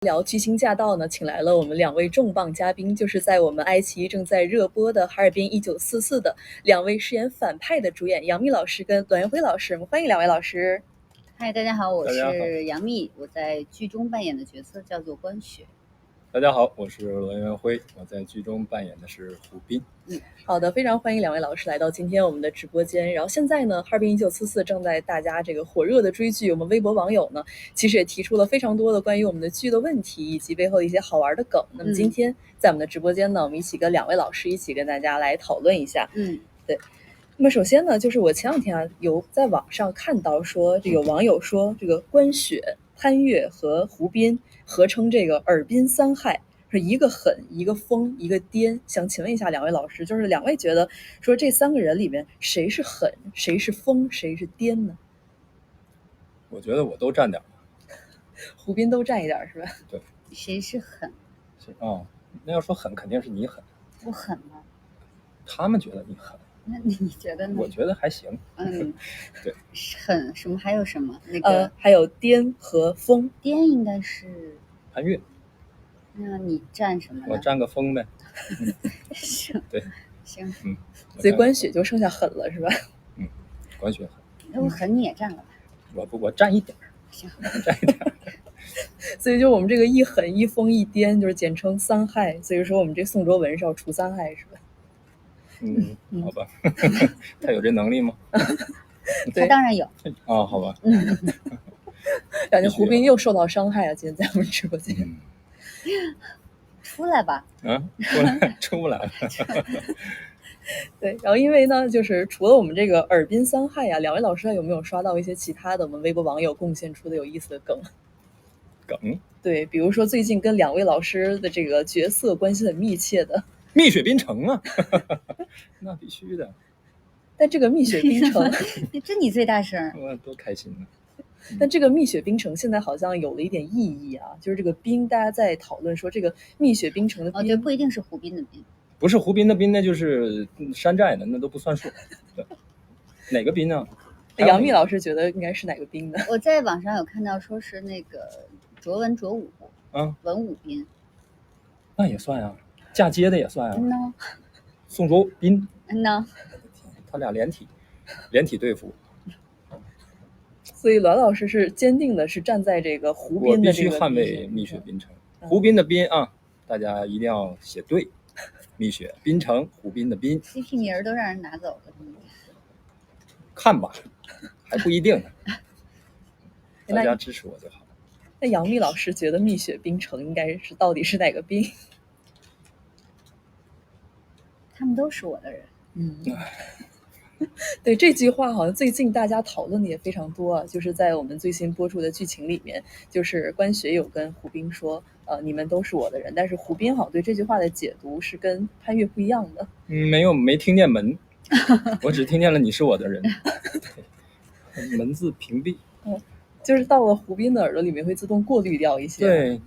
聊巨星驾到呢，请来了我们2位重磅嘉宾，就是在我们爱奇艺正在热播的《哈尔滨1944》的2位饰演反派的主演杨幂老师跟栾元辉老师，我们欢迎2位老师。嗨，大家好，我是杨幂，我在剧中扮演的角色叫做关雪。大家好，我是栾元辉，我在剧中扮演的是胡斌。好的，非常欢迎2位老师来到今天我们的直播间。然后现在呢，哈尔滨1944正在大家这个火热的追剧，我们微博网友呢，其实也提出了非常多的关于我们的剧的问题，以及背后的一些好玩的梗。那么今天在我们的直播间呢，我们一起跟2位老师一起跟大家来讨论一下。对。那么首先呢，就是我前2天有在网上看到说，这个网友说这个关雪、潘越和胡斌合称这个尔滨三害。是一个狠，一个疯，一个癫。想请问一下2位老师，就是2位觉得说这3个人里面谁是狠，谁是疯，谁是癫呢？我觉得我都占点，胡斌都占一点是吧？对。谁是狠？那要说狠，肯定是你狠。我狠吗？他们觉得你狠。那你觉得呢？我觉得还行。对。狠什么？还有什么？那个还有癫和疯。癫应该是潘越。那你占什么呢？我占个疯呗。行。对。行。所以关雪就剩下狠了是吧？关雪狠。那我狠你也占了吧？我占一点。行。占一点。所以就我们这个一狠一疯一癫，就是简称三害。所以说我们这宋卓文是要除3害是吧？好吧。他有这能力吗？他当然有。好吧。感觉胡斌又受到伤害啊！今天在我们直播间。出来吧。出不来了。对，然后因为呢，就是除了我们这个尔滨三害啊，2位老师有没有刷到一些其他的我们微博网友贡献出的有意思的梗？对，比如说最近跟2位老师的这个角色关系很密切的蜜雪冰城啊。那必须的。但这个蜜雪冰城这你最大声，我多开心呢。但这个蜜雪冰城现在好像有了一点意义啊，就是这个冰，大家在讨论说这个蜜雪冰城的冰，对，不一定是胡斌的冰，不是胡斌的斌，那就是山寨的，那都不算数。对。哪个斌呢？杨幂老师觉得应该是哪个冰呢？我在网上有看到说是那个卓文卓武，文武斌，那也算啊，嫁接的也算啊。宋卓斌，他俩连体对付。所以栾老师是坚定的是站在这个胡斌的这个，我必须捍卫蜜雪冰城。胡斌的斌啊，大家一定要写对。蜜雪冰城，胡斌的斌 ，CP 名都让人拿走了。看吧，还不一定呢。大家支持我就好。那杨幂老师觉得蜜雪冰城应该是到底是哪个冰？他们都是我的人。对，这句话好像最近大家讨论的也非常多啊，就是在我们最新播出的剧情里面，就是关雪有跟胡斌说，你们都是我的人，但是胡斌好像对这句话的解读是跟潘越不一样的。没听见门，我只听见了你是我的人。门字屏蔽。就是到了胡斌的耳朵里面会自动过滤掉一些。对，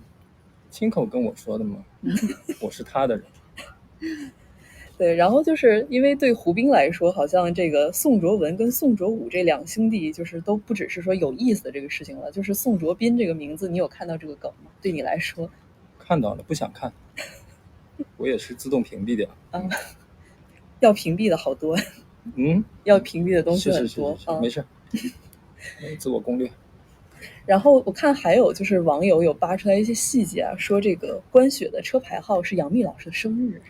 亲口跟我说的嘛。我是他的人。对，然后就是因为对胡斌来说，好像这个宋卓文跟宋卓武这2兄弟，就是都不只是说有意思的这个事情了。就是宋卓斌这个名字，你有看到这个梗吗？对你来说？看到了，不想看。我也是自动屏蔽的。要屏蔽的好多。要屏蔽的东西很多。是没事。自我攻略。然后我看还有就是网友有扒出来一些细节啊，说这个关雪的车牌号是杨幂老师的生日。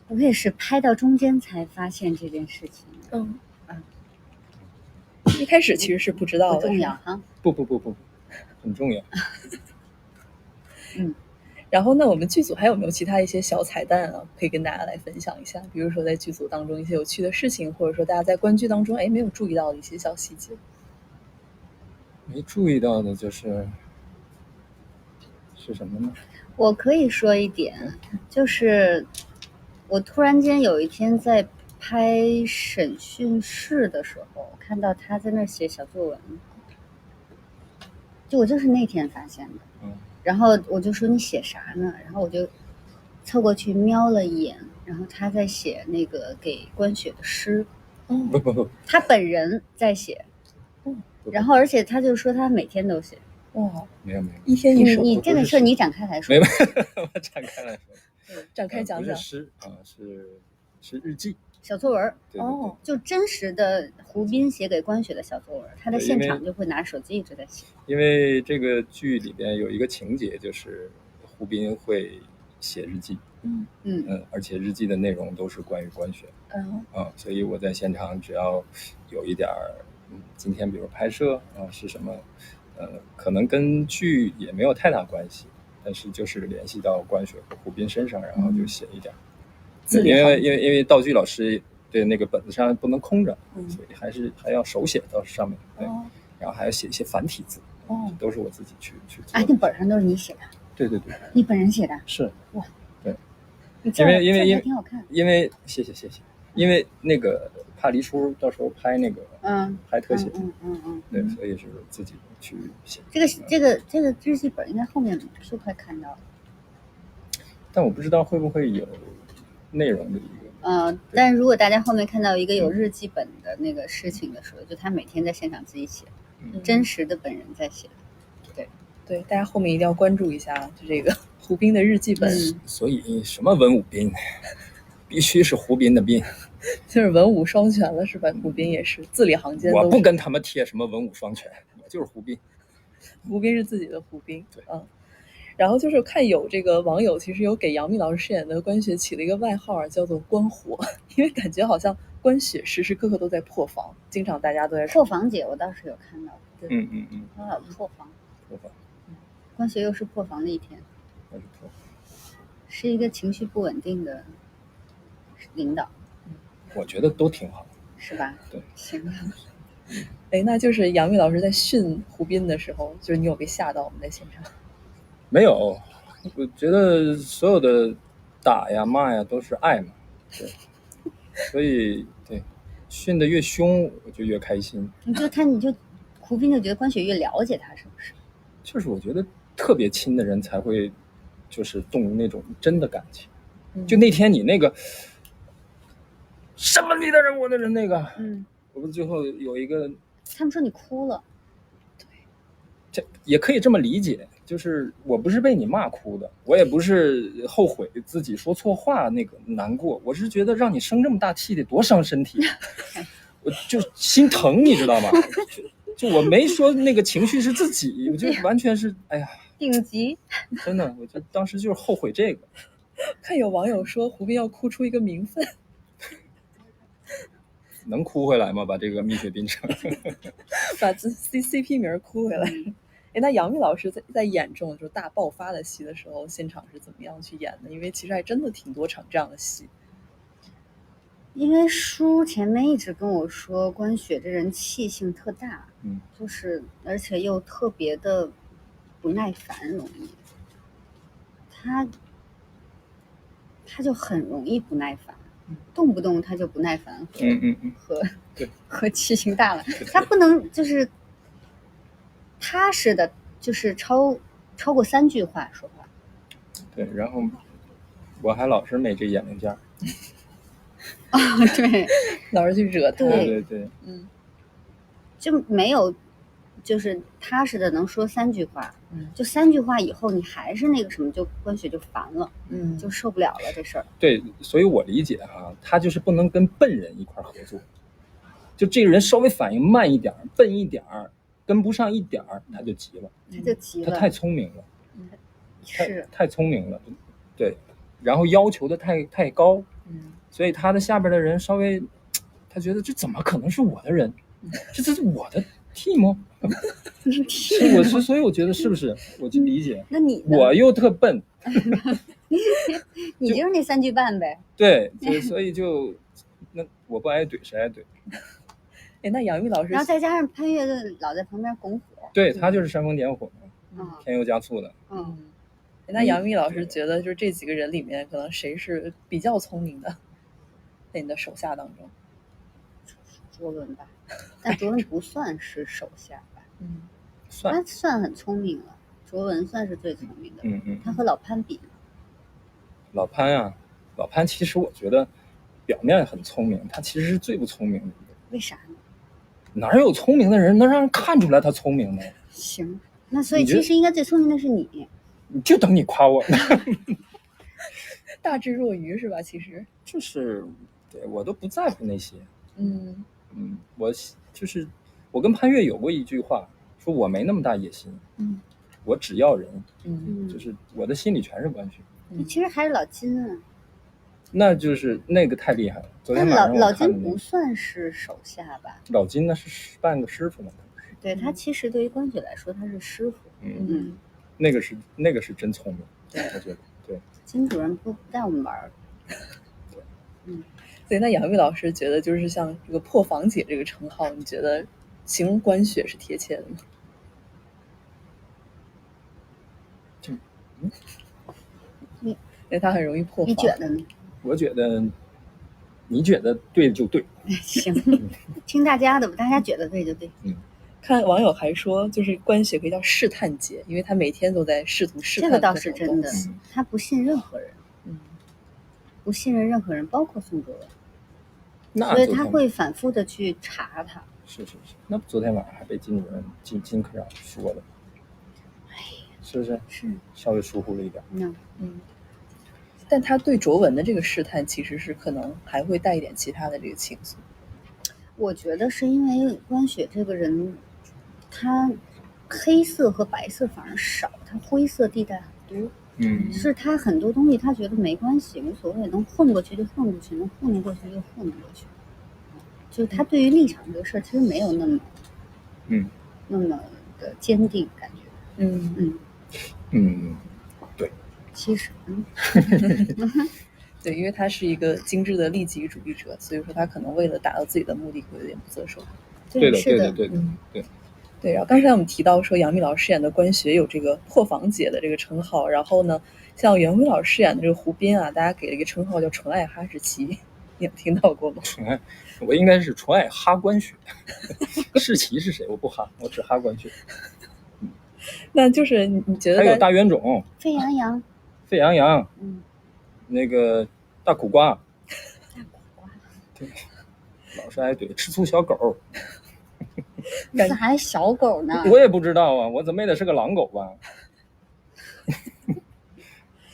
我也是拍到中间才发现这件事情。一开始其实是不知道的。不重要哈。不，很重要。然后那我们剧组还有没有其他一些小彩蛋啊，可以跟大家来分享一下？比如说在剧组当中一些有趣的事情，或者说大家在观剧当中没有注意到的一些小细节。没注意到的是什么呢？我可以说一点，就是我突然间有一天在拍审讯室的时候，看到他在那写小作文，我就是那天发现的。然后我就说你写啥呢？然后我就凑过去瞄了一眼，然后他在写那个给关雪的诗。不，他本人在写。然后而且他就说他每天都写。哇，没有，一天一首。你这个事你展开来说。没有，我展开来说。展开讲讲。不是诗啊，是日记。小作文。对，就真实的胡斌写给关雪的小作文，他在现场就会拿手机一直在写。因为这个剧里边有一个情节，就是胡斌会写日记。而且日记的内容都是关于关雪。所以我在现场只要有一点今天比如拍摄是什么可能跟剧也没有太大关系，但是就是联系到关雪和胡斌身上，然后就写一点。因为道具老师对那个本子上不能空着，所以还要手写到上面。对，然后还要写一些繁体字。都是我自己去做。那本上都是你写的？对，你本人写的？是。哇，对，因为挺好看。因为谢谢，因为那个怕黎叔到时候拍那个拍特写。对，所以是自己去写。这个日记本应该后面就快看到了，但我不知道会不会有内容的一个。但是如果大家后面看到一个有日记本的那个事情的时候，就他每天在现场自己写，真实的本人在写。对，大家后面一定要关注一下，就这个胡斌的日记本。所以什么文武斌，必须是胡斌的斌，就是文武双全了，是吧？胡斌也是字里行间。我不跟他们贴什么文武双全，我就是胡斌。胡斌是自己的胡斌。对，然后就是看有这个网友其实有给杨幂老师饰演的关雪起了一个外号，叫做关火，因为感觉好像关雪时时刻刻都在破防，经常大家都在破防姐，我倒是有看到。她老破防。关雪又是破防的一天，是一个情绪不稳定的领导。我觉得都挺好，是吧？对，行。那就是杨幂老师在训胡斌的时候，就是你有被吓到？我们在现场没有，我觉得所有的打呀骂呀都是爱嘛，对，所以对训得越凶我就越开心。你就胡斌就觉得关雪越了解他，是不是？就是我觉得特别亲的人才会就是动那种真的感情。就那天你那个什么你的人我的人那个，我不是最后有一个，他们说你哭了。对，这也可以这么理解，就是我不是被你骂哭的，我也不是后悔自己说错话那个难过，我是觉得让你生这么大气得多伤身体，我就心疼，你知道吗？就我没说那个情绪是自己，我就完全是哎呀顶级，真的，我就当时就是后悔这个。看有网友说胡斌要哭出一个名分，能哭回来吗？把这个蜜雪冰城把CP 名哭回来。那杨幂老师在演这种就大爆发的戏的时候，现场是怎么样去演的？因为其实还真的挺多场这样的戏。因为书前面一直跟我说关雪这人气性特大，就是而且又特别的不耐烦，容易，他就很容易不耐烦，动不动他就不耐烦和气性大了，他不能就是踏实的，就是超过3句话说话。对，然后我还老是没这眼力劲儿。对，老是去惹他。对，就没有，就是踏实的能说3句话，就3句话以后你还是那个什么，就关雪就烦了，就受不了了这事儿。对，所以我理解哈，他就是不能跟笨人一块合作，就这个人稍微反应慢一点，笨一点，跟不上一点，他就急了，他太聪明了，太聪明了，对，然后要求的太高。所以他的下边的人稍微，他觉得这怎么可能是我的人？这是我的 team 吗？所以我觉得是不是？我就理解。那你我又特笨，你就是那3句半呗。对，所以那我不挨怼谁挨怼？那杨幂老师，然后再加上潘越老在旁边拱火，对他就是煽风点火，添油加醋的。那杨幂老师觉得，就是这几个人里面，可能谁是比较聪明的？在你的手下当中，卓伦吧，但卓伦不算是手下吧？他算很聪明了，卓伦算是最聪明的。他和老潘比呢？老潘其实我觉得表面很聪明，他其实是最不聪明的。为啥呢？哪有聪明的人能让人看出来他聪明呢？行，那所以其实应该最聪明的是你就等你夸我呢。大智若愚是吧？其实就是对我都不在乎那些。我跟潘越有过一句话，说我没那么大野心，我只要人，就是我的心里全是官学。其实还是老金啊。那就是那个太厉害了。昨天晚上老金不算是手下吧？老金那是半个师傅嘛。对，他其实对于官学来说他是师傅。那个是真聪明。对，我觉得对。金主任不带我们玩。对，那杨幂老师觉得就是像这个破防姐这个称号，你觉得形容官学是贴切的吗？因为他很容易破防。你觉得呢？我觉得你觉得对就对。行，听大家的吧，大家觉得对就对。看网友还说，就是官学可以叫试探姐，因为他每天都在试图试探。这个倒是真的，他不信任何人，不信任任何人，包括宋哲文，所以他会反复的去查他。是。那昨天晚上还被金主任金科长说了，是不是？是稍微疏忽了一点。但他对卓文的这个试探，其实是可能还会带一点其他的这个情愫。我觉得是因为关雪这个人，他黑色和白色反而少，他灰色地带很多。是他很多东西他觉得没关系，无所谓，能混过去就混过去，能糊弄过去就糊弄过去。就他对于立场这个事儿，其实没有那么的坚定感觉。对。其实，对，因为他是一个精致的利己主义者，所以说他可能为了达到自己的目的，会有点不择手段。对的。对，然后刚才我们提到说杨幂老师饰演的关学有这个破防姐的这个称号，然后呢，像袁辉老师饰演的这个胡斌啊，大家给了一个称号叫纯爱哈士奇，你有听到过吗？纯爱，我应该是纯爱哈关学。士奇是谁？我不哈，我只哈关学。那就是你觉得还有大冤种、沸羊羊、那个大苦瓜，对，老是挨怼，吃醋小狗。咋还小狗呢？我也不知道啊，我怎么也得是个狼狗吧。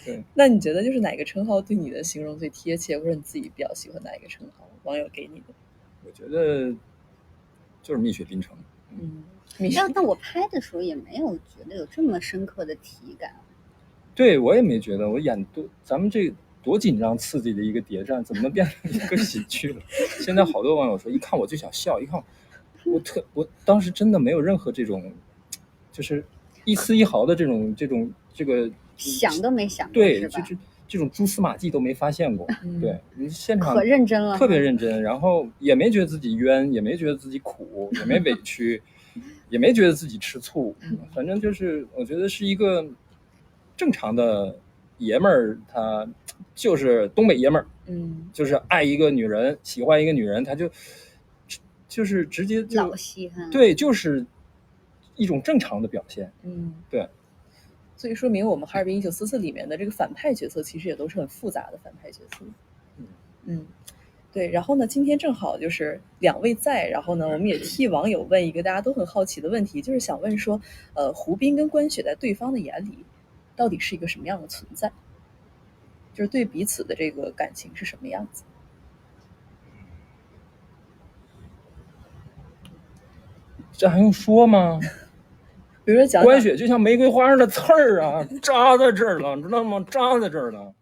对，那你觉得就是哪个称号对你的形容最贴切，或者你自己比较喜欢哪一个称号？网友给你的？我觉得就是蜜雪冰城。但我拍的时候也没有觉得有这么深刻的体感。对，我也没觉得，我演咱们这多紧张刺激的一个谍战，怎么变成一个喜剧了？现在好多网友说，一看我就想笑，一看我当时真的没有任何这种，就是一丝一毫的这个想都没想过，对，就是这种蛛丝马迹都没发现过。对，你现场可认真了，特别认真，然后也没觉得自己冤，也没觉得自己苦，也没委屈，也没觉得自己吃醋，反正就是我觉得是一个正常的爷们儿，他就是东北爷们儿，就是爱一个女人，喜欢一个女人，他就是直接就老稀罕，对，就是一种正常的表现。对。所以说明我们哈尔滨1944里面的这个反派角色其实也都是很复杂的反派角色。对。然后呢，今天正好就是两位在，然后呢，我们也替网友问一个大家都很好奇的问题，就是想问说，胡斌跟关雪在对方的眼里，到底是一个什么样的存在？就是对彼此的这个感情是什么样子？这还用说吗？比如说讲关雪就像玫瑰花上的刺儿啊，扎在这儿了，知道吗？扎在这儿了，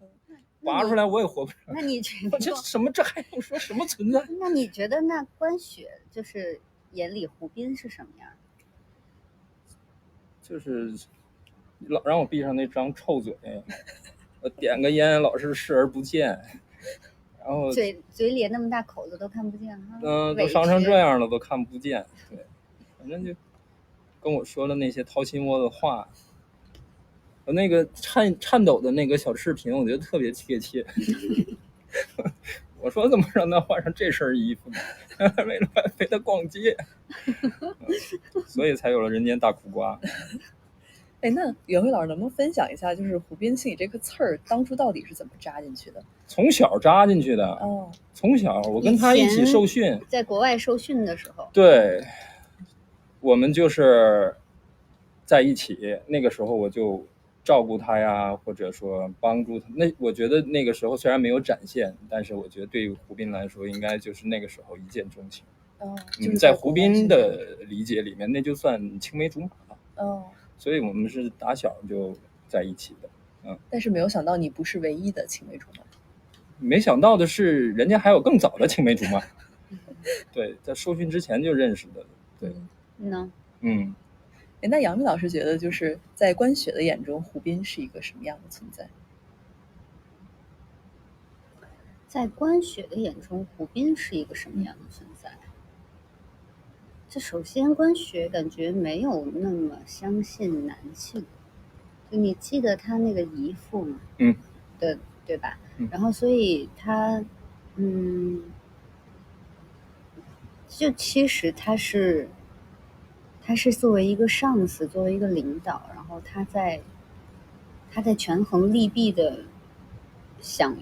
拔出来我也活不上。那你觉得这什么？这还用说什么存在？那你觉得那关雪就是眼里胡斌是什么样？就是老让我闭上那张臭嘴，我点个烟老是视而不见，然后嘴咧那么大口子都看不见哈。都伤成这样了都看不见。对，反正就跟我说了那些掏心窝的话，我那个颤抖的那个小视频，我觉得特别贴切。我说怎么让他换上这身衣服呢？为了陪他逛街，所以才有了人间大苦瓜。那袁辉老师能不能分享一下，就是胡斌心里这颗刺儿当初到底是怎么扎进去的？从小扎进去的。从小我跟他一起受训，在国外受训的时候，对，我们就是在一起，那个时候我就照顾他呀，或者说帮助他。那我觉得那个时候虽然没有展现，但是我觉得对于胡斌来说，应该就是那个时候一见钟情。就是在胡斌的理解里面，那就算青梅竹马了。所以我们是打小就在一起的。但是没有想到你不是唯一的青梅竹马。没想到的是，人家还有更早的青梅竹马。对，在受训之前就认识的。对，那杨幂老师觉得，就是在关雪的眼中，胡斌是一个什么样的存在？在关雪的眼中，胡斌是一个什么样的存在？这首先，关雪感觉没有那么相信男性。就你记得他那个姨父吗？对吧？然后所以他，就其实他是作为一个上司，作为一个领导，然后他在权衡利弊的想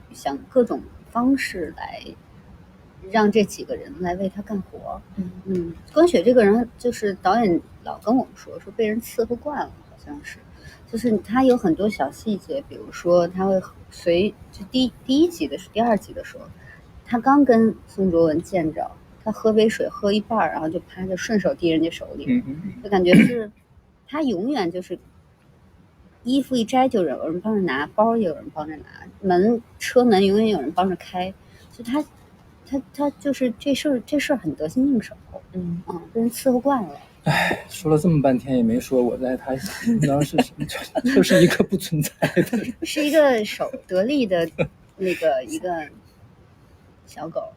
各种方式来让这几个人来为他干活。关雪这个人就是导演老跟我们说被人伺候惯了，好像是，就是他有很多小细节，比如说他会就第一集的第二集的时候，他刚跟宋卓文见着，他喝杯水喝一半，然后就趴着顺手递人家手里，就感觉是他永远就是衣服一摘就有人帮着拿，包也有人帮着拿，车门永远有人帮着开，就他就是这事儿很得心应手。被人伺候惯了。说了这么半天也没说我在他心中是什么，就是一个不存在的人，是一个得力的那个一个小狗，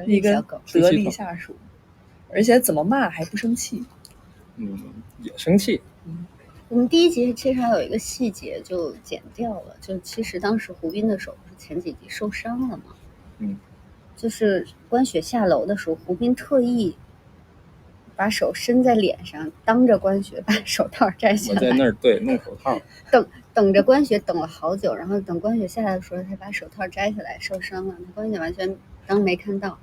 一个得力下属，而且怎么骂还不生气。也生气。我们第一集其实还有一个细节就剪掉了，就其实当时胡斌的手不是前几集受伤了吗？就是关雪下楼的时候，胡斌特意把手伸在脸上，当着关雪把手套摘下来。我在那儿弄手套，等着关雪等了好久，然后等关雪下来的时候，才把手套摘下来，受伤了。关雪完全当没看到。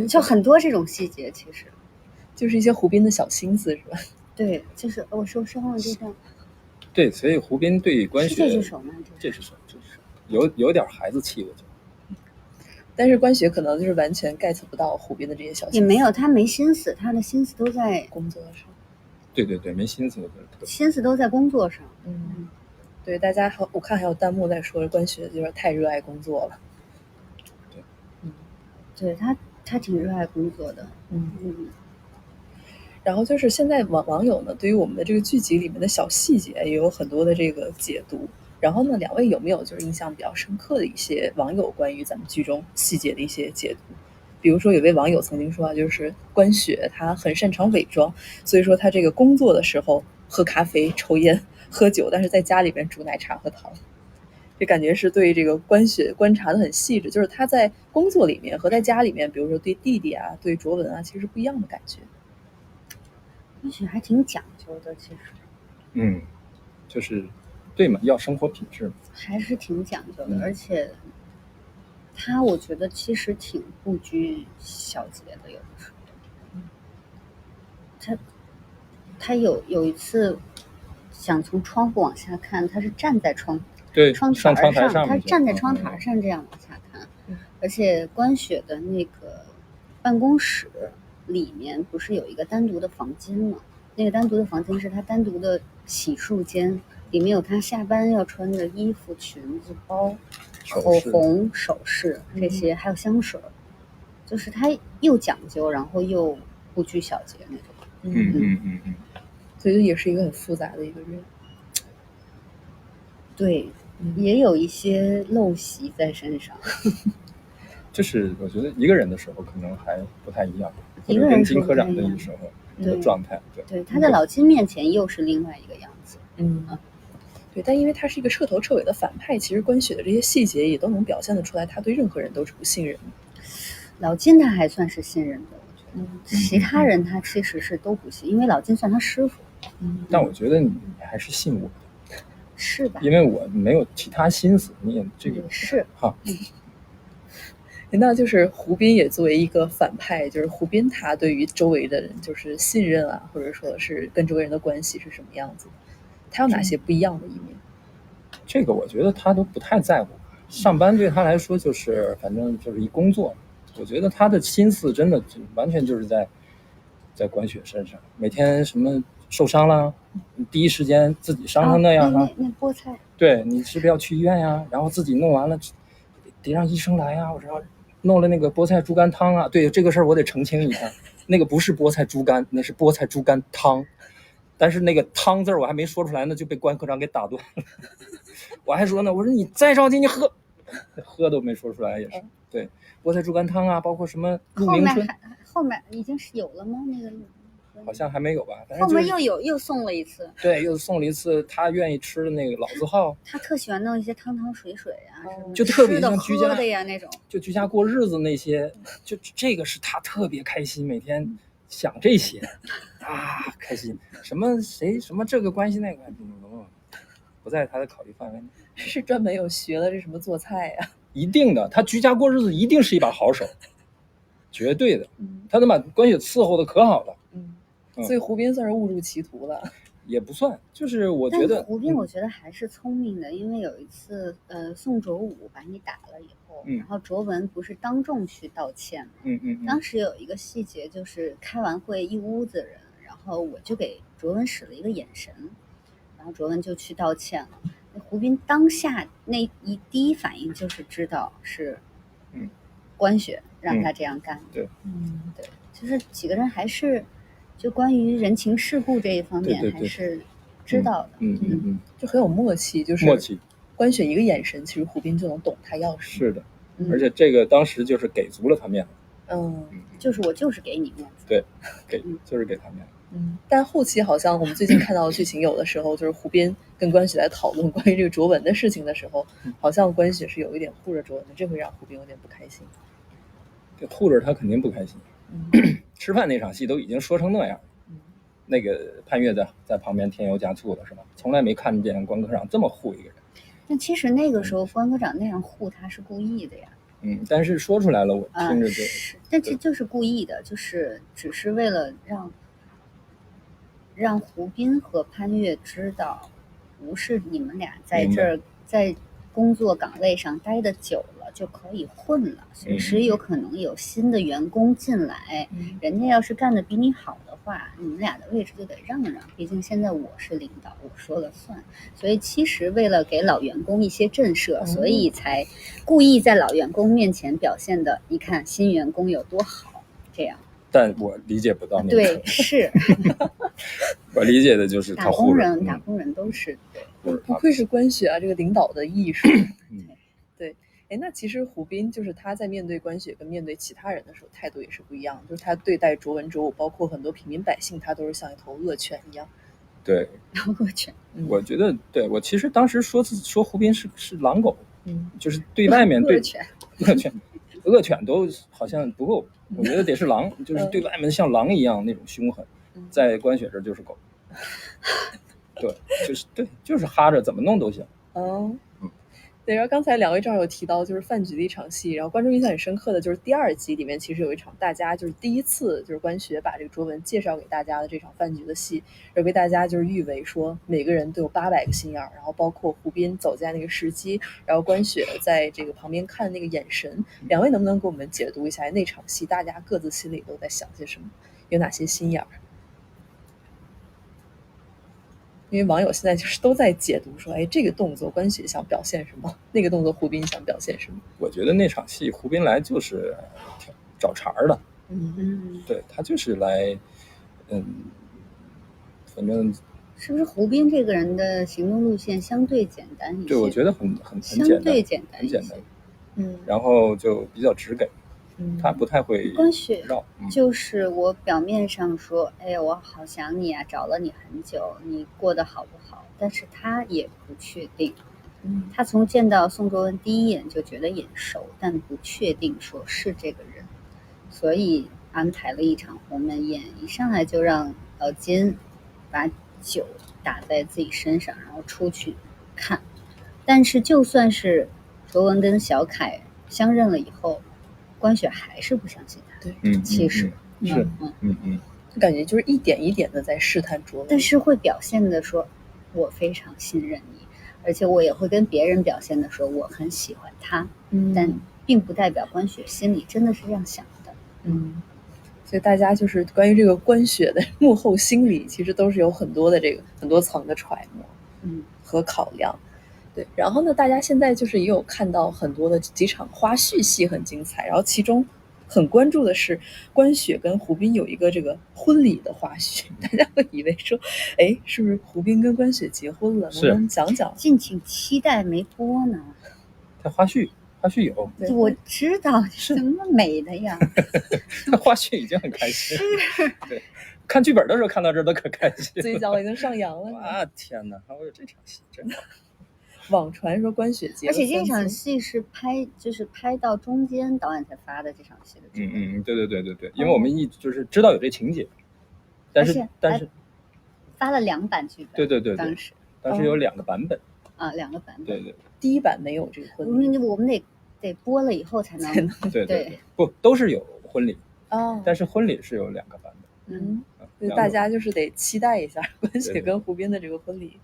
就很多这种细节，其实就是一些胡斌的小心思，是吧？对，就是我受伤了，就这样。对，所以胡斌对关雪是这只手吗？这只手，有点孩子气，我觉得。但是关雪可能就是完全 get 不到胡斌的这些小心思。也没有，他没心思，他的心思都在工作上。对，没心思，我觉得心思都在工作上。对，大家我看还有弹幕在说关雪就是太热爱工作了。对，他挺热爱工作的。然后就是现在网友呢，对于我们的这个剧集里面的小细节也有很多的这个解读。然后呢，两位有没有就是印象比较深刻的一些网友关于咱们剧中细节的一些解读？比如说有位网友曾经说啊，就是关雪她很擅长伪装，所以说她这个工作的时候喝咖啡、抽烟、喝酒，但是在家里边煮奶茶和糖。这感觉是对这个关雪观察的很细致，就是她在工作里面和在家里面，比如说对弟弟啊、对卓文啊，其实不一样的感觉。关雪还挺讲究的，其实。就是对嘛，要生活品质嘛，还是挺讲究的。而且我觉得其实挺不拘小节的，有的时候。他有一次想从窗户往下看，他是站在窗台上，他站在窗台上这样往下看。而且关雪的那个办公室里面不是有一个单独的房间吗？那个单独的房间是他单独的洗漱间，里面有他下班要穿的衣服、裙子、包、口红、首饰这些，还有香水，就是他又讲究，然后又不拘小节那种。所以也是一个很复杂的一个人。对，也有一些陋习在身上。就是我觉得一个人的时候可能还不太一样，或者跟金科长的时候的状态。对，他在老金面前又是另外一个样子。对，但因为他是一个彻头彻尾的反派，其实关雪的这些细节也都能表现得出来，他对任何人都是不信任的。老金他还算是信任的，我觉得。其他人他其实是都不信，因为老金算他师傅。但我觉得你还是信我的。是吧？因为我没有其他心思，你也这个是哈。那就是胡斌也作为一个反派，就是胡斌他对于周围的人就是信任啊，或者说是跟周围人的关系是什么样子？他有哪些不一样的一面？这个我觉得他都不太在乎，上班对他来说就是反正就是一工作。我觉得他的心思真的完全就是在关雪身上，每天什么受伤了，第一时间自己伤成那样啊，那菠菜，对，你是不是要去医院呀？然后自己弄完了，得让医生来呀。我说弄了那个菠菜猪肝汤啊，对这个事儿我得澄清一下，那个不是菠菜猪肝，那是菠菜猪肝汤。但是那个汤字我还没说出来呢，就被关科长给打断了。我还说呢，我说你再着急你喝都没说出来也是。对，菠菜猪肝汤啊，包括什么鹿鸣春，后面已经是有了吗？那个好像还没有吧，后面又送了一次。对，又送了一次他愿意吃的那个老字号。他特喜欢弄一些汤汤水水啊，就特别像居家的呀那种，就居家过日子那些，就这个是他特别开心，每天想这些啊，开心什么谁什么这个关系那个关系，不在他的考虑范围内。是专门有学了这什么做菜呀？一定的，他居家过日子一定是一把好手，绝对的。他能把关雪伺候的可好了。所以胡斌算是误入歧途了。也不算，就是我觉得胡斌我觉得还是聪明的，因为有一次宋卓武把你打了以后，然后卓文不是当众去道歉吗？当时有一个细节就是开完会一屋子人，然后我就给卓文使了一个眼神，然后卓文就去道歉了。胡斌当下第一反应就是知道是关雪让他这样干。对，对，就是几个人还是就关于人情世故这一方面还是知道的。就很有默契，就是默契。关雪一个眼神，其实胡斌就能懂他要什么。是的，而且这个当时就是给足了他面子。就是我就是给你面子。对，就是给他面子。但后期好像我们最近看到的剧情，有的时候就是胡斌跟关雪在讨论关于这个卓文的事情的时候，好像关雪是有一点护着卓文的，这会让胡斌有点不开心。这护着他肯定不开心。吃饭那场戏都已经说成那样，那个潘越在旁边添油加醋的是吧？从来没看见关科长这么护一个人。但其实那个时候关科长那样护他是故意的呀。但是说出来了，我听着但这就是故意的，就是只是为了让胡斌和潘越知道，不是你们俩在这儿在工作岗位上待得久了就可以混了，随时有可能有新的员工进来，人家要是干得比你好的话，你们俩的位置就得让让，毕竟现在我是领导，我说了算。所以其实为了给老员工一些震慑，所以才故意在老员工面前表现的，你看新员工有多好，这样。但我理解不到那个。对，是。我理解的就是他护人，打工人都是对，不愧是关雪啊，这个领导的艺术。对，那其实胡斌就是他在面对关雪跟面对其他人的时候态度也是不一样，就是他对待卓文卓武，包括很多平民百姓，他都是像一头恶犬一样。对，恶犬。我觉得，对，我其实当时说胡斌是狼狗，就是对外面对恶犬都好像不够，我觉得得是狼，就是对外面像狼一样那种凶狠，在关雪这就是狗。对，就是哈着怎么弄都行。对，然后刚才两位正好有提到就是饭局的一场戏，然后观众印象很深刻的就是第2集里面其实有一场大家就是第一次就是关雪把这个卓文介绍给大家的这场饭局的戏，而被大家就是誉为说每个人都有800个心眼，然后包括胡斌走在那个时机，然后关雪在这个旁边看那个眼神，两位能不能给我们解读一下那场戏大家各自心里都在想些什么，有哪些心眼？因为网友现在就是都在解读说，这个动作关雪想表现什么，那个动作胡斌想表现什么。我觉得那场戏胡斌来就是找茬的。对，他就是来反正是不是胡斌这个人的行动路线相对简单一些？对，我觉得很相对简单，很简单。然后就比较直给。他不太会关雪就是我表面上说，哎呀，我好想你啊，找了你很久，你过得好不好？但是他也不确定。他从见到宋卓文第一眼就觉得眼熟，但不确定说是这个人，所以安排了一场鸿门宴，一上来就让老金把酒打在自己身上，然后出去看。但是就算是卓文跟小凯相认了以后，关雪还是不相信他。对，其实是，感觉就是一点一点的在试探卓文，但是会表现的说我非常信任你，而且我也会跟别人表现的说我很喜欢他，但并不代表关雪心里真的是这样想的。所以大家就是关于这个关雪的幕后心理，其实都是有很多的很多层的揣摩，和考量。对，然后呢，大家现在就是也有看到很多的几场花絮戏很精彩，然后其中很关注的是关雪跟胡斌有一个这个婚礼的花絮，大家会以为说，哎，是不是胡斌跟关雪结婚了？能不能讲讲？敬请期待，没播呢。他花絮有，我知道是怎么美的呀。他花絮已经很开心，对，看剧本的时候看到这都可开心，嘴角已经上扬了。啊天哪，还有这场戏真好。网传说关雪结了，而且这场戏是拍到中间导演才发的这场戏的。对，因为我们就是知道有这情节，但是发了2版剧本。对，当时有2个版本啊，2个版本。对，第一版没有这个婚礼，我们得播了以后才能。对，不都是有婚礼哦，但是婚礼是有2个版本。所以大家就是得期待一下关雪跟胡斌的这个婚礼。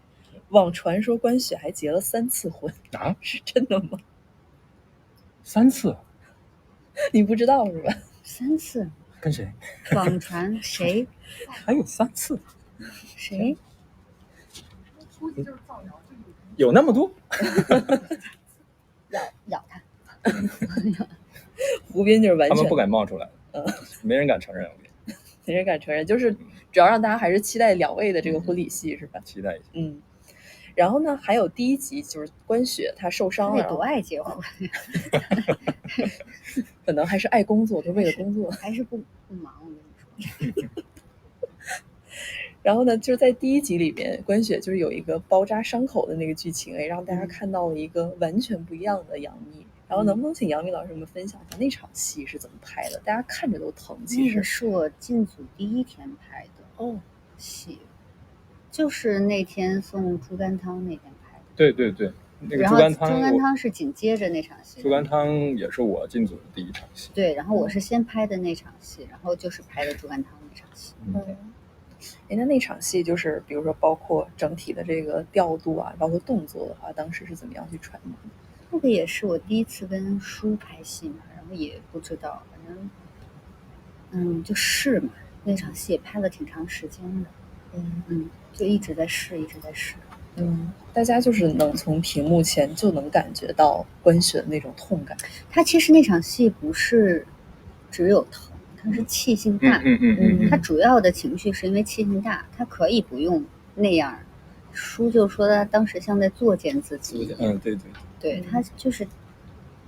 网传说关雪还结了3次婚啊，是真的吗？3次？你不知道是吧？3次？跟谁？网传谁？还有3次？谁？有那么多？咬他。胡斌就是完全他们不敢冒出来，没人敢承认。没人敢承认，就是主要让大家还是期待2位的这个婚礼戏，是吧？期待一下。然后呢，还有第1集就是关雪她受伤了，多爱结婚，可能还是爱工作，就为了工作，还是不忙。我跟你说。然后呢，就是在第1集里面，关雪就是有一个包扎伤口的那个剧情，让大家看到了一个完全不一样的杨幂。然后能不能请杨幂老师们分享一下那场戏是怎么拍的？大家看着都疼。其实那个是我进组第1天拍的戏，就是那天送猪肝汤那天拍的。对，那个猪肝汤是紧接着那场戏。猪肝汤也是我进组的第1场戏。对，然后我是先拍的那场戏，然后就是拍的猪肝汤那场戏。那场戏就是比如说包括整体的这个调度啊，包括动作的话，当时是怎么样去揣摩的？那个也是我第1次跟书拍戏嘛，然后也不知道，反正就试嘛。那场戏也拍了挺长时间的，就一直在试。大家就是能从屏幕前就能感觉到关雪的那种痛感。他其实那场戏不是只有疼，他是气性大。他主要的情绪是因为气性大，他可以不用那样。书就说他当时像在作践自己。对，他就是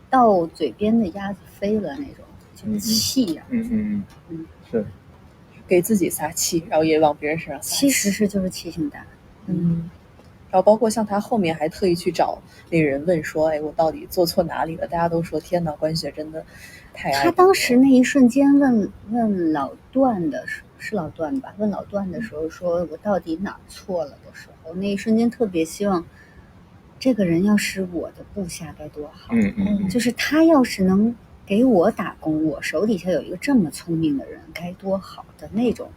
到嘴边的鸭子飞了那种，就是气啊。是给自己撒气，然后也往别人身上撒气。其实就是气性大。然后包括像他后面还特意去找那个人问说，我到底做错哪里了？大家都说天哪，关雪真的太爱。他当时那一瞬间问老段的是老段吧？问老段的时候说我到底哪错了的时候，那一瞬间特别希望这个人要是我的部下该多好。就是他要是能给我打工，我手底下有一个这么聪明的人该多好的那种。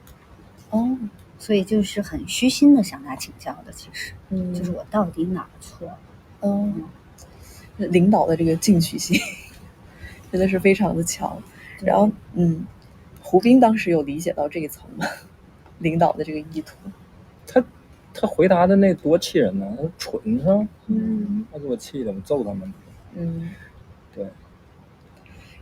所以就是很虚心的向他请教的，其实就是我到底哪错了。领导的这个进取心真的是非常的强。然后胡斌当时有理解到这一层吗？领导的这个意图。他回答的那多气人呢，蠢是吧？他给我气的，我揍他们。对。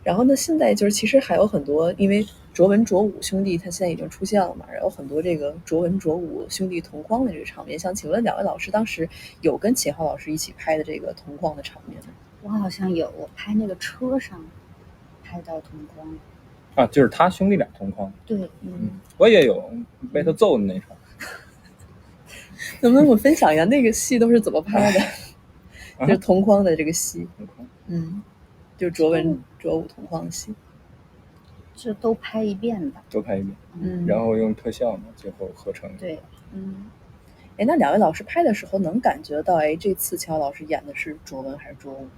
然后呢，现在就是其实还有很多，因为卓文卓武兄弟他现在已经出现了嘛，然后很多这个卓文卓武兄弟同框的这个场面，想请问2位老师当时有跟秦昊老师一起拍的这个同框的场面吗？我好像有，我拍那个车上拍到同框啊，就是他兄弟俩同框。对，我也有被他揍的那场。能不能我分享一下那个戏都是怎么拍的？就是同框的这个戏。就是卓文卓武同框的戏，就都拍一遍吧。都拍一遍，然后用特效嘛，最后合成。对，那2位老师拍的时候能感觉到，这次秦昊老师演的是卓文还是卓武？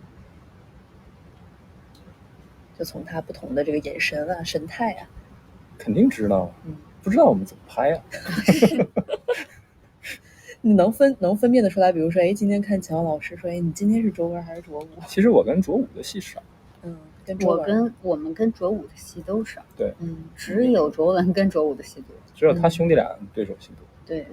就从他不同的这个眼神啊、神态啊。肯定知道，不知道我们怎么拍啊？你能分辨得出来？比如说，哎，今天看乔老师说，哎，你今天是卓文还是卓武？其实我跟卓武的戏少，我们跟卓武的戏都少，对，只有卓文跟卓武的戏多，只有他兄弟俩对手戏多，对，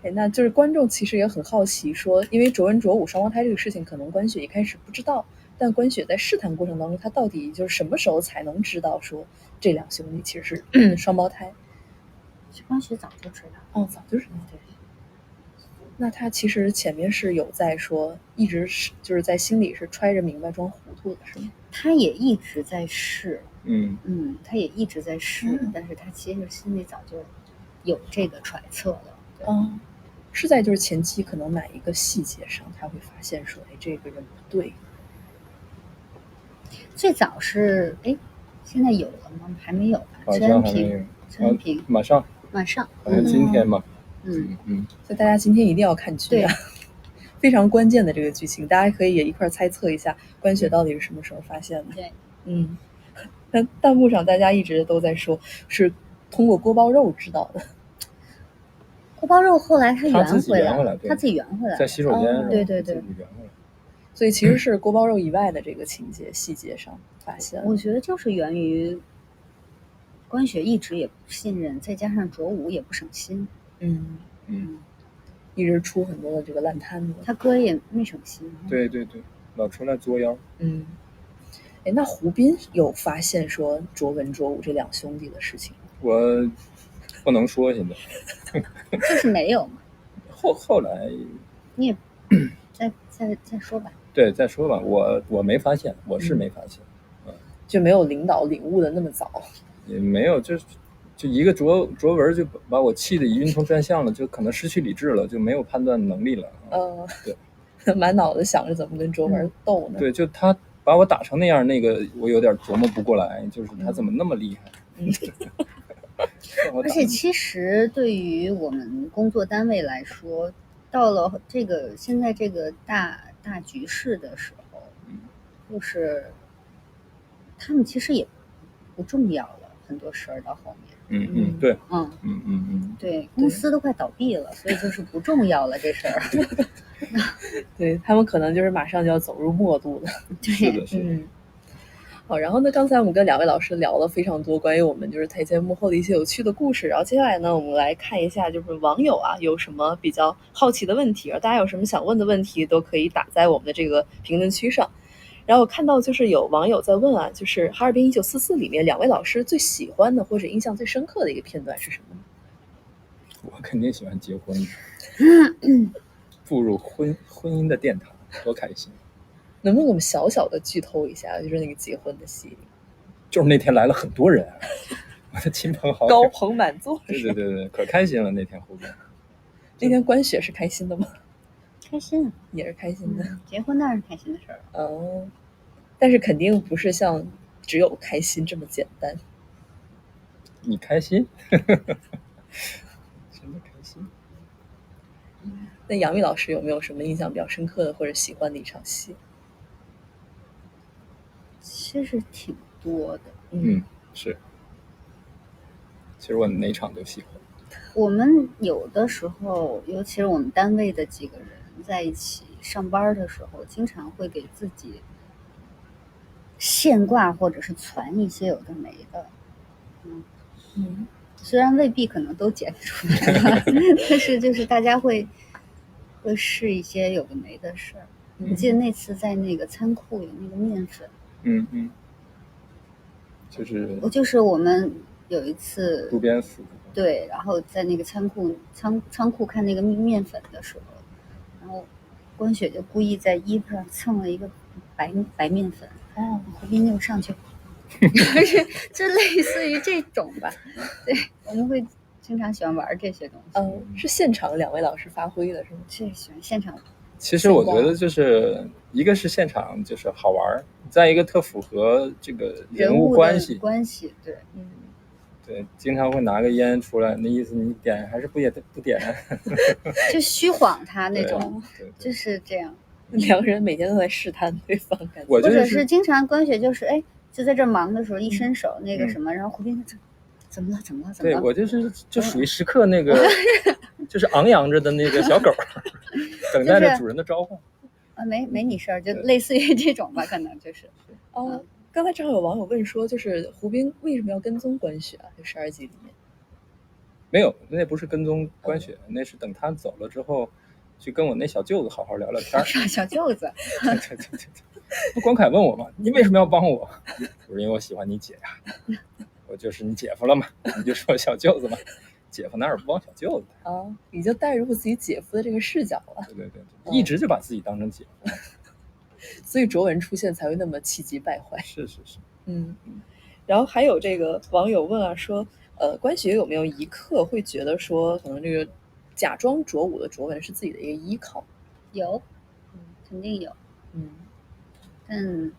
哎，那就是观众其实也很好奇，说因为卓文卓武双胞胎这个事情，可能关雪一开始不知道，但关雪在试探过程当中，他到底就是什么时候才能知道说这两兄弟其实是双胞胎？关雪早就知道，早就知道，对。那他其实前面是有在说，一直是就是在心里是揣着明白装糊涂的，是吗？他也一直在试，他也一直在试，但是他其实心里早就有这个揣测了。是在就是前期可能哪一个细节上，他会发现说，哎，这个人不对。最早是现在有了吗？还没有吧？陈安平马上，好像今天嘛。所以大家今天一定要看剧啊，非常关键的这个剧情，大家可以也一块猜测一下关雪到底是什么时候发现的。对，但弹幕上大家一直都在说是通过锅包肉知道的。锅包肉后来他自己圆回来，他自己圆回来，在洗手间，对，所以其实是锅包肉以外的这个情节细节上发现。我觉得就是源于关雪一直也不信任，再加上卓武也不省心。一直出很多的这个烂摊子，他哥也没省心。对，老出来作妖。那胡斌有发现说卓文卓武这两兄弟的事情？我不能说现在，就是没有嘛。后来你也再说吧。对，再说吧。我没发现，我是没发现，就没有领导领悟的那么早，也没有就一个卓文就把我气得晕头转向了，就可能失去理智了，就没有判断能力了。对，满脑子想着怎么跟卓文斗呢？对，就他把我打成那样，那个我有点琢磨不过来，就是他怎么那么厉害。而且其实对于我们工作单位来说，到了现在这个大局势的时候，就是他们其实也不重要了，很多事儿到后面。对，对，公司都快倒闭了，所以就是不重要了这事儿。对，他们可能就是马上就要走入末路了。是的。好，然后呢，刚才我们跟两位老师聊了非常多关于我们就是台前幕后的一些有趣的故事，然后接下来呢，我们来看一下就是网友啊有什么比较好奇的问题，大家有什么想问的问题都可以打在我们的这个评论区上。然后我看到就是有网友在问啊，就是《哈尔滨1944》里面两位老师最喜欢的或者印象最深刻的一个片段是什么呢？我肯定喜欢结婚，步入婚姻的殿堂，多开心！能不能我们小小的剧透一下，就是那个结婚的戏？就是那天来了很多人，我的亲朋好友，高朋满座。对，可开心了那天湖边。那天关雪是开心的吗？开心，也是开心的。结婚当然是开心的事儿。但是肯定不是像只有开心这么简单。你开心？真的开心。那杨幂老师有没有什么印象比较深刻的或者喜欢的一场戏？其实挺多的。是。其实我哪场都喜欢。我们有的时候，尤其是我们单位的几个人在一起上班的时候，经常会给自己现挂或者是传一些有的没的。虽然未必可能都剪出来了，但是就是大家会试一些有的没的事儿。我记得那次在那个仓库有那个面粉，就是我们有一次路边死，对，然后在那个仓库看那个面粉的时候，然后关雪就故意在衣服上蹭了一个白面粉，胡斌就上去，就类似于这种吧。对，我们会经常喜欢玩这些东西。是现场两位老师发挥的是吗？是喜欢现场。其实我觉得就是一个是现场就是好玩，再一个特符合这个人物关系。对，对，经常会拿个烟出来，那意思你点还是不点？就虚晃他那种，就是这样。两个人每天都在试探对方，或者是经常关雪就是就在这忙的时候一伸手那个什么，然后胡斌怎么了？对，我就属于时刻那个就是昂扬着的那个小狗，等待着主人的召唤。没你事儿，就类似于这种吧，可能就是。刚才正好有网友问说，就是胡斌为什么要跟踪关雪啊？就12集里面。没有，那不是跟踪关雪，那是等他走了之后，去跟我那小舅子好好聊聊天。小舅子。对。不，关凯问我嘛，你为什么要帮我？我说因为我喜欢你姐呀，我就是你姐夫了嘛，你就说小舅子嘛，姐夫哪有不帮小舅子的？已经带入自己姐夫的这个视角了。对，一直就把自己当成姐夫。所以卓文出现才会那么气急败坏。是。然后还有这个网友问啊，说关雪有没有一刻会觉得说，可能这个假装卓武的卓文是自己的一个依靠？有，肯定有。但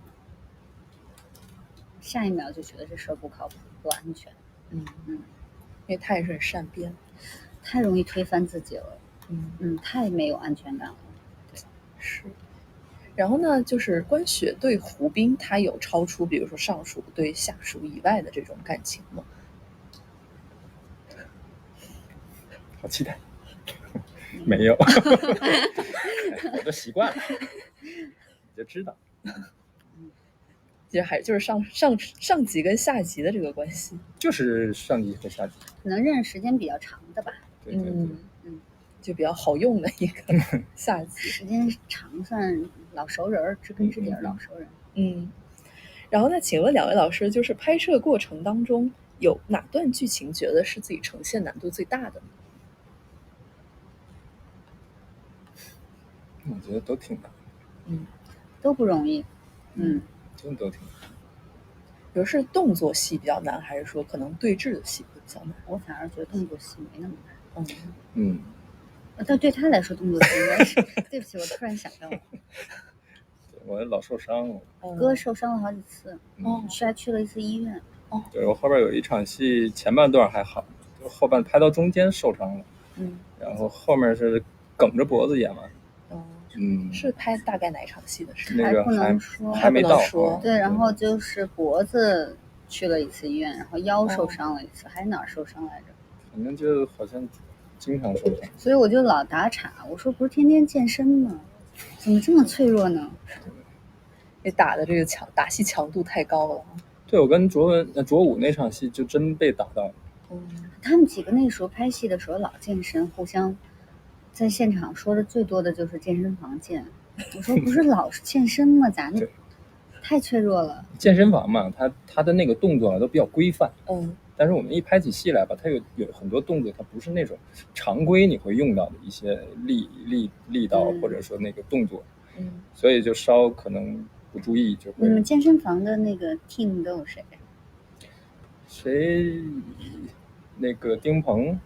下一秒就觉得这事儿不靠谱，不安全。因为他也是很善变，太容易推翻自己了。太没有安全感了。对，是。然后呢，就是关雪对胡斌，他有超出比如说上属对下属以外的这种感情吗？好期待。没有。我都习惯了，你就知道。其实还就是上集跟下集的这个关系，就是上集和下集，可能认识时间比较长的吧。对，就比较好用的一个下集，时间长算老熟人，知根知底老熟人。然后呢，请问两位老师，就是拍摄过程当中有哪段剧情觉得是自己呈现难度最大的呢？我觉得都挺难。都不容易。真的都挺难。比如是动作戏比较难，还是说可能对峙的戏比较难？我反而觉得动作戏没那么难。但对他来说动作戏应该是对不起，我突然想到了。我老受伤了。哥受伤了好几次。还去了一次医院。对，我后边有一场戏，前半段还好，就后半拍到中间受伤了。然后后面是梗着脖子演完。是拍大概哪一场戏的事？那个还不能说，还没到。对，然后就是脖子去了一次医院，然后腰受伤了一次，还哪儿受伤来着？反正就好像经常受伤。所以我就老打岔，我说不是天天健身吗？怎么这么脆弱呢？你打的这个打戏强度太高了。对，我跟卓武那场戏就真被打到了。他们几个那时候拍戏的时候老健身，互相在现场说的最多的就是健身房见。我说不是老是健身吗？咋的？太脆弱了。健身房嘛，他的那个动作都比较规范。但是我们一拍起戏来吧，它有很多动作，它不是那种常规你会用到的一些力道，或者说那个动作。所以就稍可能不注意就会。你们健身房的那个 team 都有谁？那个丁鹏，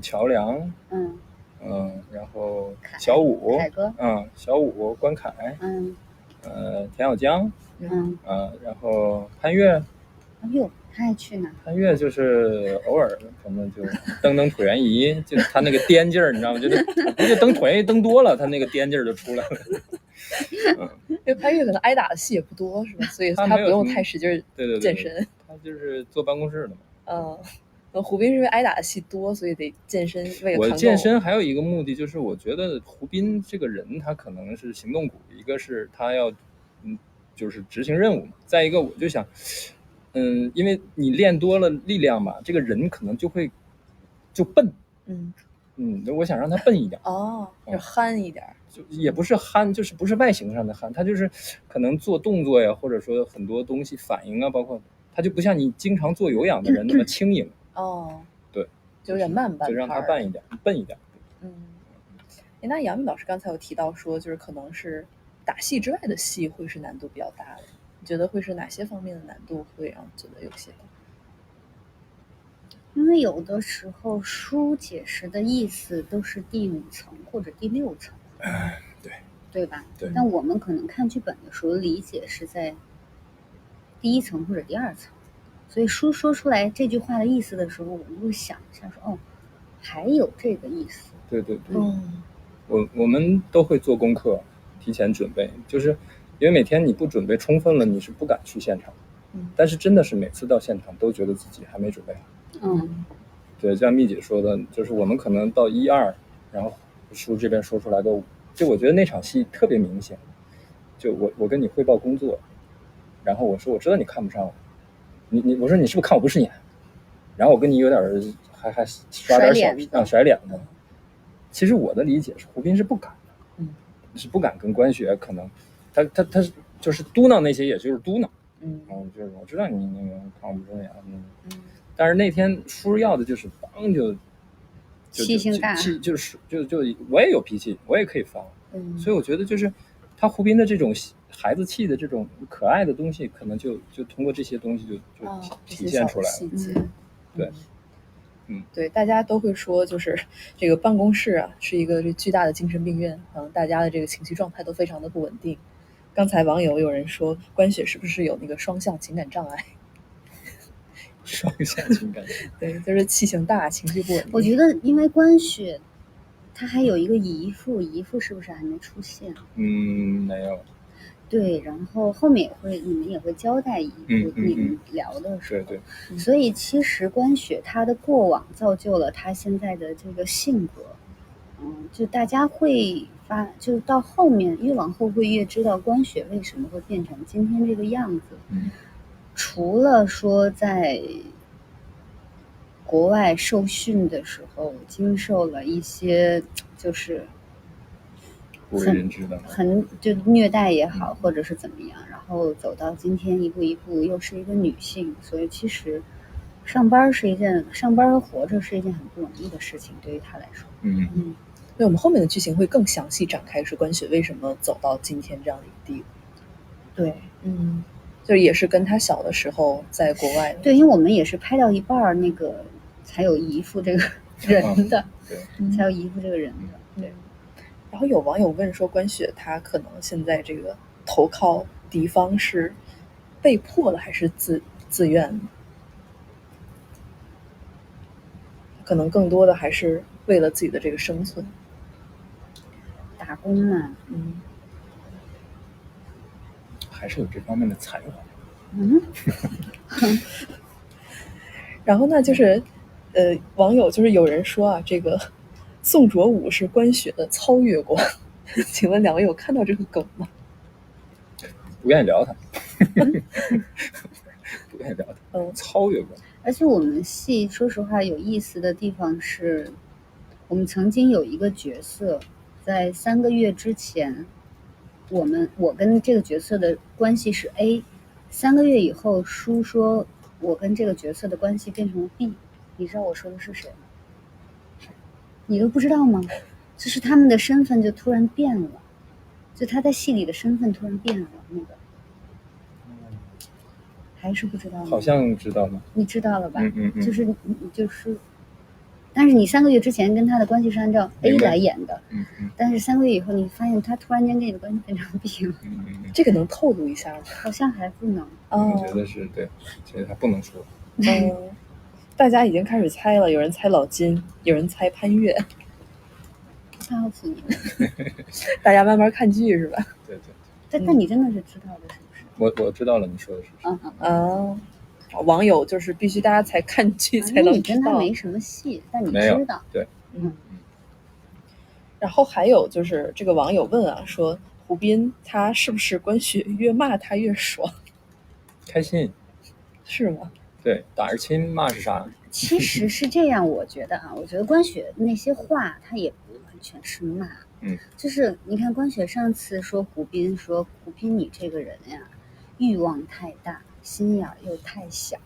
乔梁，然后小武，凯哥，小武，关凯，田小江，然后潘越。哎呦，他还去呢。潘越就是偶尔可能就蹬椭圆仪，就他那个颠劲儿，你知道吗？就是蹬椭圆仪蹬多了，他那个颠劲儿就出来了。因为潘越可能挨打的戏也不多，是吧？所以他不用太使劲健身。他就是坐办公室的嘛。胡斌是因为挨打的戏多，所以得健身。我健身还有一个目的就是，我觉得胡斌这个人他可能是行动骨，一个是他要就是执行任务嘛，再一个我就想，因为你练多了力量嘛，这个人可能就笨。我想让他笨一点。就憨一点。就也不是憨，就是不是外形上的憨，他就是可能做动作呀，或者说很多东西反应啊，包括他就不像你经常做有氧的人那么轻盈。对，就有点慢半拍，就让他笨一点。那杨幂老师刚才有提到说，就是可能是打戏之外的戏会是难度比较大的，你觉得会是哪些方面的难度会让你觉得有些高？因为有的时候书解释的意思都是第5层或者第6层。对吧？对。但我们可能看剧本的时候理解是在第1层或者第2层，所以书说出来这句话的意思的时候，我们会想一下说，还有这个意思。对。我们都会做功课，提前准备，就是因为每天你不准备充分了，你是不敢去现场。但是真的是每次到现场都觉得自己还没准备好。对，像蜜姐说的，就是我们可能到1、2，然后书这边说出来个5，就我觉得那场戏特别明显。就我跟你汇报工作，然后我说我知道你看不上我，我说你是不是看我不顺眼？然后我跟你有点还刷点手甩脸的。其实我的理解是胡斌是不敢的，是不敢跟关雪可能他就是嘟囔那些，也就是嘟囔。就是我知道你那个看我不顺眼，但是那天书要的就是帮就气性大，就我也有脾气，我也可以发。所以我觉得就是他胡斌的这种孩子气的这种可爱的东西，可能就通过这些东西就体现出来了。对。对，大家都会说，就是这个办公室啊，是一个这巨大的精神病院，大家的这个情绪状态都非常的不稳定。刚才网友有人说，关雪是不是有那个双向情感障碍？双向情感对，就是气性大，情绪不稳定。我觉得，因为关雪，她还有一个姨父是不是还没出现？没有。对，然后后面你们也会交代姨父，你们聊的时候。对。所以其实关雪她的过往造就了她现在的这个性格。就大家会就到后面越往后会越知道关雪为什么会变成今天这个样子。除了说在国外受训的时候经受了一些就是不为人知的很就虐待也好，或者是怎么样，然后走到今天一步一步又是一个女性，所以其实上班和活着是一件很不容易的事情，对于她来说。对，我们后面的剧情会更详细展开，是关雪为什么走到今天这样的一个地步。对，就也是跟他小的时候在国外。对，因为我们也是拍到一半那个才有姨父这个人的，才有姨父这个人的。对。然后有网友问说，关雪她可能现在这个投靠敌方是被迫的还是自愿的？可能更多的还是为了自己的这个生存。打工嘛，还是有这方面的才华。然后呢，就是网友就是有人说啊，这个宋卓武是关雪的操越光，请问两位有看到这个梗吗？不愿意聊他。不愿意聊他。操越光。而且我们戏说实话有意思的地方是，我们曾经有一个角色在3个月之前，我跟这个角色的关系是 A，3个月以后书说我跟这个角色的关系变成了 B， 你知道我说的是谁吗？你都不知道吗？就是他们的身份就突然变了，就他在戏里的身份突然变了，那个还是不知道吗？好像知道吗？你知道了吧？就是，但是你3个月之前跟他的关系是按照 A 来演的，但是3个月以后你发现他突然间跟你的关系变成 B 了。这个能透露一下吗？好像还不能。我觉得是对，所以他不能说。大家已经开始猜了，有人猜老金，有人猜潘越。告诉你们，大家慢慢看剧是吧？对。但你真的是知道的，是不是？我知道了，你说的是谁？网友就是必须大家才看剧才能知道。你跟他没什么戏，但你知道。对。然后还有就是这个网友问啊，说胡斌他是不是关雪越骂他越爽？开心。是吗？对，打是亲，骂是啥？其实是这样，我觉得关雪那些话他也不完全是骂。就是你看关雪上次说胡斌你这个人呀，欲望太大，心眼又太小，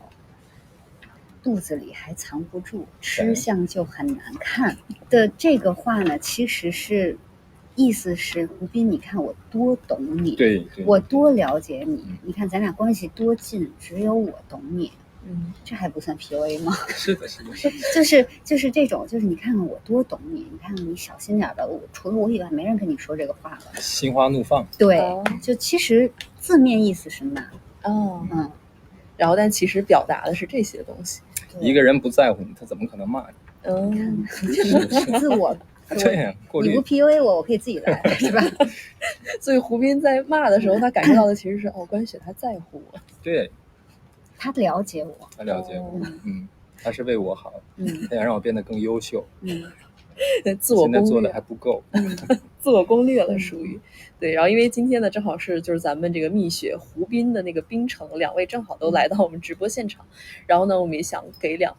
肚子里还藏不住，吃相就很难看的这个话呢，其实是意思是胡斌，你看我多懂你，对，我多了解你，你看咱俩关系多近，只有我懂你。这还不算 PUA 吗？是的。就是这种，就是你看看我多懂你，你看看你小心点的，除了我以外没人跟你说这个话了。心花怒放。对，就其实字面意思是骂。然后但其实表达的是这些东西。一个人不在乎你，他怎么可能骂你？自我对呀，你不 PUA 我可以自己来，是吧？所以胡斌在骂的时候，他感受到的其实是关雪他在乎我，对，他了解我，他了解我，他是为我好，他想让我变得更优秀，自我攻略现在做的还不够，自我攻略了属于。对，然后因为今天呢正好是就是咱们这个蜜雪胡斌的那个冰城，两位正好都来到我们直播现场，然后呢我们也想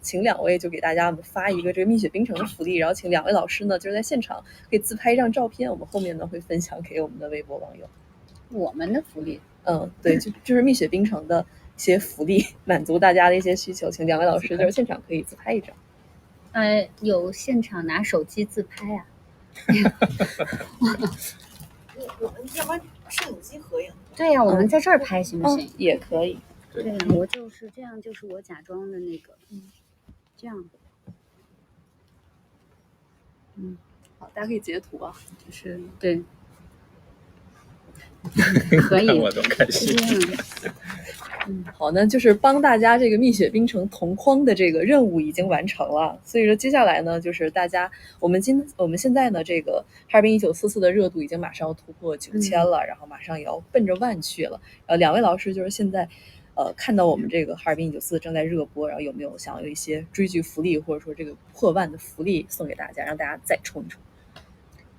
请两位就给大家发一个这个蜜雪冰城的福利，然后请两位老师呢就是在现场可以自拍一张照片，我们后面呢会分享给我们的微博网友。我们的福利，对，就是蜜雪冰城的一些福利，满足大家的一些需求，请两位老师就是现场可以自拍一张。有现场拿手机自拍啊？我们要不然摄影机合影？对呀，我们在这儿拍行不行？也可以。对，我就是这样，就是我假装的那个，这样。好，大家可以截图啊，就是对。可以，我都开心。好，那就是帮大家这个蜜雪冰城同框的这个任务已经完成了，所以说接下来呢，就是大家我们现在呢，这个哈尔滨1944的热度已经马上要突破9000了，然后马上也要奔着万去了。两位老师就是现在看到我们这个哈尔滨1944正在热播，然后有没有想要有一些追剧福利，或者说这个破万的福利送给大家，让大家再冲一冲？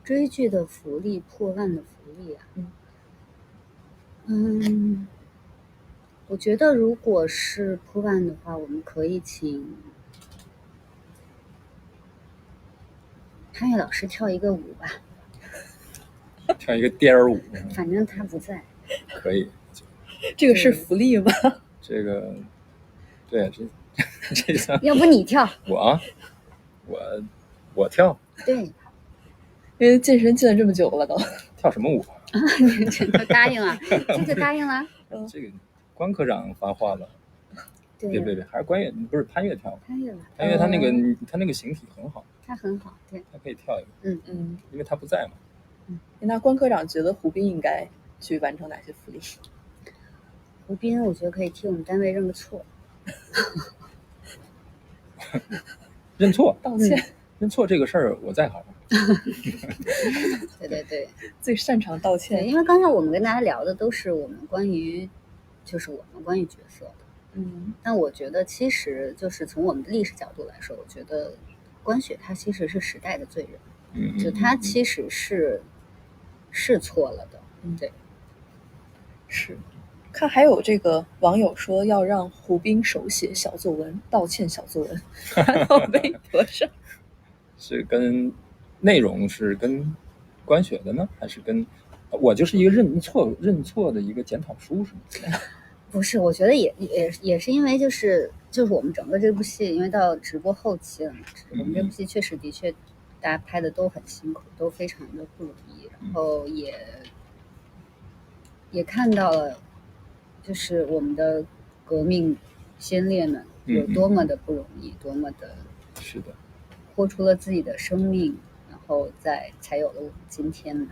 追剧的福利，破万的福利啊。我觉得如果是破万的话，我们可以请潘越老师跳一个舞吧，跳一个颠儿舞，反正他不在。可以，这个是福利吗？这个，对，这个，要不你跳？我跳。对，因为健身健了这么久了都。跳什么舞啊？你这答应啊？这就答应了。这个关科长发话了。别，还是关越，不是潘越跳。潘越他那个形体很好。他很好，对。他可以跳一个。因为他不在嘛。那关科长觉得胡斌应该去完成哪些福利？胡斌，我觉得可以替我们单位认个错。认错，道歉。认错这个事儿我在行。对，最擅长道歉。因为刚才我们跟大家聊的都是我们关于角色的，但我觉得其实就是从我们的历史角度来说，我觉得关雪他其实是时代的罪人，就他其实是错了的，对，是。看还有这个网友说要让胡斌手写小作文，道歉小作文发到微博上。是跟内容是跟关雪的呢，还是跟我就是一个认错的一个检讨书是吗？不是，我觉得也是因为就是我们整个这部戏，因为到直播后期了嘛，我们这部戏确实的确大家拍的都很辛苦，都非常的不容易，然后也看到了，就是我们的革命先烈们有多么的不容易，多么的是的。豁出了自己的生命，然后才有了我们今天嘛。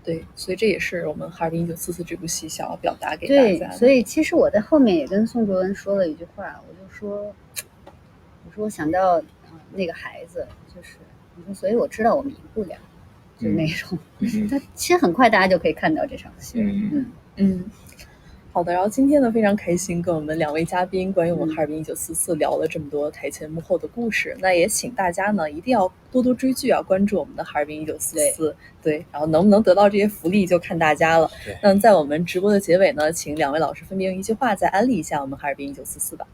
对，所以这也是我们哈尔滨1944这部戏想要表达给大家的。对，所以其实我在后面也跟宋卓文说了一句话，我说我想到那个孩子，就是我说，所以我知道我们赢不了，就那种。他其实很快大家就可以看到这场戏。好的，然后今天呢非常开心跟我们两位嘉宾关于我们哈尔滨1944聊了这么多台前幕后的故事，那也请大家呢一定要多多追剧啊，关注我们的哈尔滨1944，对，然后能不能得到这些福利就看大家了。那在我们直播的结尾呢，请两位老师分别用一句话再安利一下我们哈尔滨1944吧。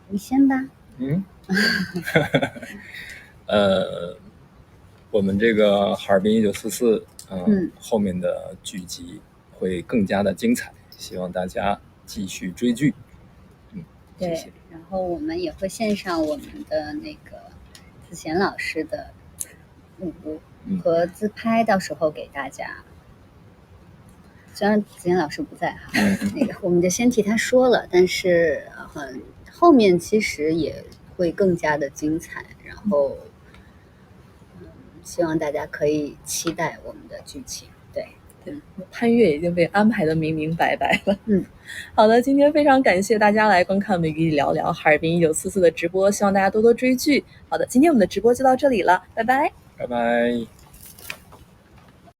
你先吧。我们这个哈尔滨1944，后面的剧集会更加的精彩，希望大家继续追剧。对，谢谢。然后我们也会献上我们的那个子贤老师的舞和自拍，到时候给大家。虽然子贤老师不在哈，那个我们就先替他说了，但是后面其实也会更加的精彩，然后希望大家可以期待我们的剧情。对，对，潘越已经被安排的明明白白了。好的，今天非常感谢大家来观看我们与你聊聊哈尔滨1944的直播，希望大家多多追剧。好的，今天我们的直播就到这里了，拜拜，拜拜。